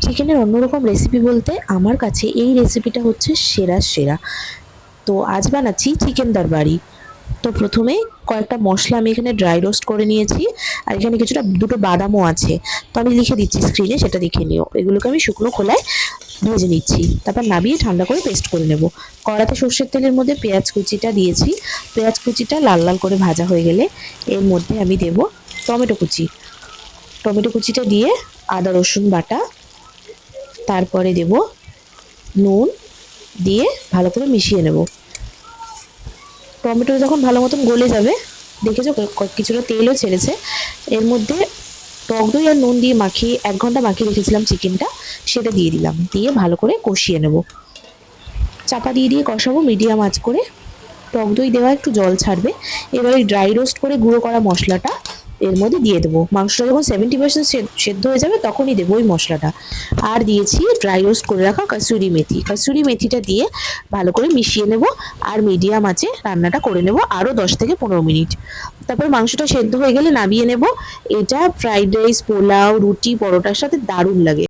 চিকেনের অন্যরকম রেসিপি বলতে আমার কাছে এই রেসিপিটা হচ্ছে সেরা। তো আজ বানাচ্ছি চিকেন দরবারি। তো প্রথমে কয়েকটা মশলা আমি এখানে ড্রাই রোস্ট করে নিয়েছি, আর এখানে কিছুটা দুটো বাদামও আছে। তো আমি লিখে দিচ্ছি স্ক্রিনে, সেটা দেখে নিও। এগুলোকে আমি শুকনো খোলায় ভেজে নিচ্ছি, তারপর নামিয়ে ঠান্ডা করে পেস্ট করে নেব। কড়াতে সর্ষের তেলের মধ্যে পেঁয়াজ কুচিটা দিয়েছি। পেঁয়াজ কুচিটা লাল লাল করে ভাজা হয়ে গেলে এর মধ্যে আমি দেব টমেটো কুচি। টমেটো কুচিটা দিয়ে আদা রসুন বাটা, তারপরে দেব নুন, দিয়ে ভালো করে মিশিয়ে নেব। টমেটো যখন ভালো মতন গলে যাবে, দেখেছো কিছুটা তেলও ছেড়েছে, এর মধ্যে টক দই আর নুন দিয়ে মাখিয়ে 1 ঘন্টা মাখিয়ে রেখেছিলাম চিকেনটা, সেটা দিয়ে দিলাম। দিয়ে ভালো করে কষিয়ে নেব। চাপা দিয়ে দিয়ে কষাবো মিডিয়াম আঁচ করে। টক দই দেওয়া একটু জল ছাড়বে। এবার ওই ড্রাই রোস্ট করে গুঁড়ো করা মশলাটা এর মধ্যে দিয়ে দেবো। মাংসটা যখন 70% সেদ্ধ হয়ে যাবে তখনই দেবো ওই মশলাটা। আর দিয়েছি ড্রাই রোস্ট করে রাখা কাসুরি মেথি। কাসুরি মেথিটা দিয়ে ভালো করে মিশিয়ে নেব, আর মিডিয়াম আঁচে রান্নাটা করে নেব আরও 10 থেকে 15 মিনিট। তারপর মাংসটা সেদ্ধ হয়ে গেলে নামিয়ে নেব। এটা ফ্রাইড রাইস, পোলাও, রুটি, পরোটার সাথে দারুণ লাগে।